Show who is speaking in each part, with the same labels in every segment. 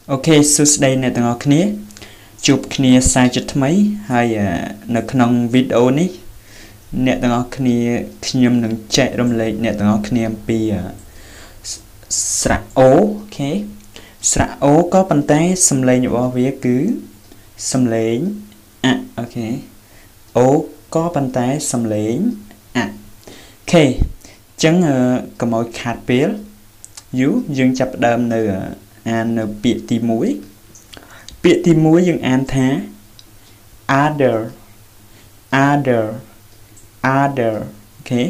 Speaker 1: Ok, số đây này tụi ngọcគ្នា ជួបគ្នាសាជាថ្មីហើយនៅក្នុងវីដេអូនេះអ្នកទាំងអស់គ្នាខ្ញុំនឹងចែករំលែកអ្នកទាំងអស់គ្នាអំពីស្រៈអូខេស្រៈអូក៏ប៉ុន្តែសំឡេងរបស់វាគឺសំឡេងអអូខេអូក៏ប៉ុន្តែសំឡេងអខេអញ្ចឹងកុំឲ្យខាតពេលយូរយើងចាប់ផ្ដើមនៅអាននៅពាក្យទី1ពាក្យទី1យើងអានថា other other other អូខេ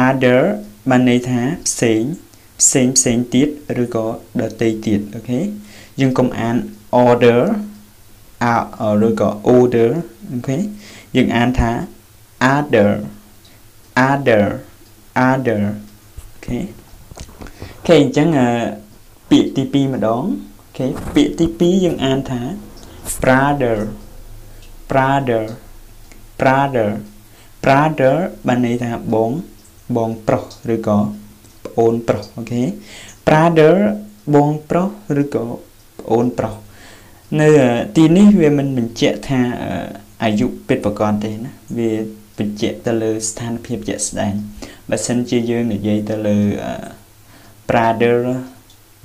Speaker 1: other បានន័យថាផ្សេងទៀតឬក៏ដទៃទៀតអូខេយើងកុំអាន order ឬក៏ order អូខេយើងអានថា other other other អូខេអញ្ចឹងពាក្យទី2ម្ដងអូខេពាក្យទី2យើងអានថា brother brother brother brother បានន័យថាបងប្រុសឬក៏ប្អូនប្រុសអូខេ brother បងប្រុសឬក៏ប្អូនប្រុសនៅទីនេះវាមិនបញ្ជាក់ថាអាយុពិតប្រាកដទេណាវាបញ្ជាក់ទៅលើស្ថានភាពជាក់ស្ដែងបើសិនជាយើងនិយាយទៅលើ brother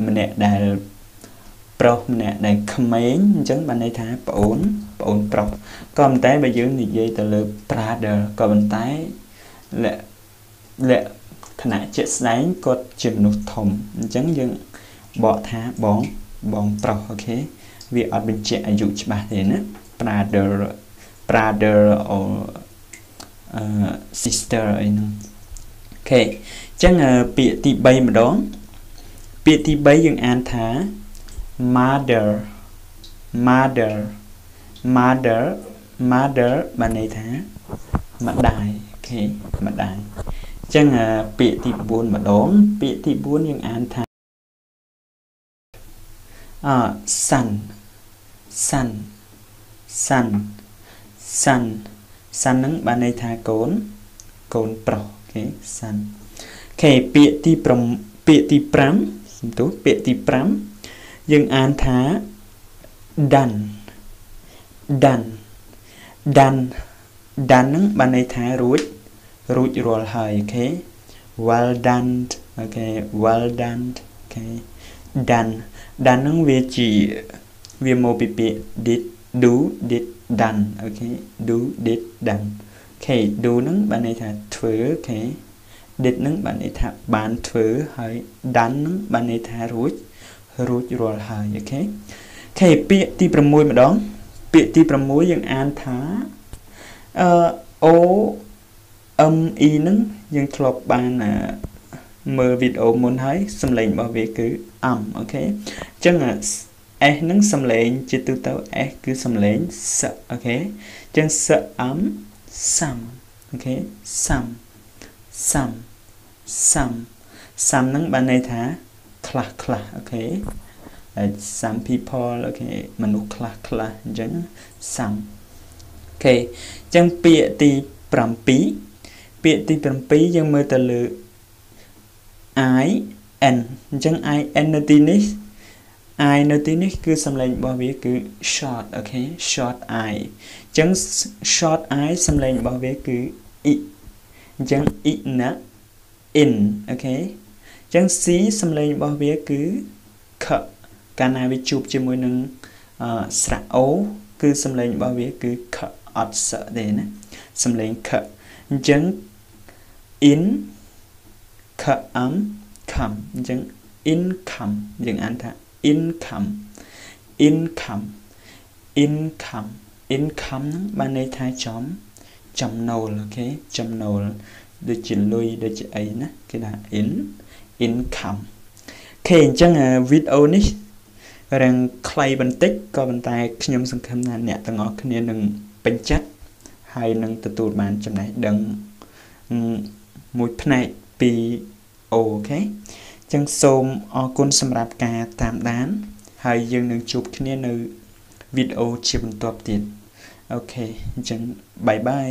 Speaker 1: ម្នាក់ដែលប្រុសម្នាក់ដែលក្មេងអញ្ចឹងបានន័យថាប្អូនប្រុសក៏ប៉ុន្តែបើយើងនិយាយទៅលើ brother ក៏ប៉ុន្តែលក្ខណៈជាក់ស្ដែងគាត់ជាមនុស្សធំអញ្ចឹងយើងបកថាបងប្រុសអូខេវាអត់បញ្ជាក់អាយុច្បាស់ទេណា brother or sister អីហ្នឹងអូខេអញ្ចឹងពាក្យទី3ម្ដងពាក្យទី3យើងអានថា mother mother mother mother បានន័យថាម្ដាយអូខេម្ដាយអញ្ចឹងពាក្យទី4ម្ដងពាក្យទី4យើងអានថាson son son son son ហ្នឹងបានន័យថាកូនប្រុសអូខេ son អូខេពាក្យទី5សំទោសពាក្យទី5យើងអានថា done done done done ហ្នឹងបានន័យថារួចរាល់ហើយអូខេ well done អូខេ well done អូខេ done done ហ្នឹងវាមកពីពាក្យ did do did done អូខេ do did done អូខេ do ហ្នឹងបានន័យថាធ្វើអូខេ did ហ្នឹងបានន័យថាបានធ្វើហើយ done ហ្នឹងបានន័យថារួចរាល់ហើយអូខេអូខេពាក្យទី6ម្ដងពាក្យទី6យើងអានថាo m e ហ្នឹងយើងធ្លាប់បានមើលវីដេអូមុនហើយសំឡេងរបស់វាគឺ អូខេអញ្ចឹង s ហ្នឹងសំឡេងជាទូទៅ s គឺសំឡេងសអូខេអញ្ចឹងស some អូខេ some ហ្នឹងបានន័យថាខ្លះអូខេ some people អូខេមនុស្សខ្លះអញ្ចឹង some អូខេអញ្ចឹងពាក្យទី7យើងមើលទៅលើ i n អញ្ចឹង i n នៅទីនេះគឺសំឡេងរបស់វាគឺ short អូខេ short i អញ្ចឹង short i សំឡេងរបស់វាគឺ i អញ្ចឹង i ណា in អូខេអញ្ចឹង c សំឡេងរបស់វាគឺ k កាលណាវាជួបជាមួយនឹងស្រៈ o គឺសំឡេងរបស់វាគឺ k អត់សទេណាសំឡេង k អញ្ចឹង in come អញ្ចឹង income យើងអានថា income ហ្នឹងបានន័យថាចំណូលអូខេចំណូលដូចជាលុយដូចជាអីណាគេថា income អូខេអញ្ចឹងវីដេអូនេះរាងខ្លីបន្តិចក៏ប៉ុន្តែខ្ញុំសង្ឃឹមថាអ្នកទាំងអស់គ្នានឹងពេញចិត្តហើយនឹងទទួលបានចំណេះដឹងមួយផ្នែកពីអូខេអញ្ចឹងសូមអរគុណសម្រាប់ការតាមដានហើយយើងនឹងជួបគ្នានៅវីដេអូជាបន្តទៀតអូខេអញ្ចឹងបាយ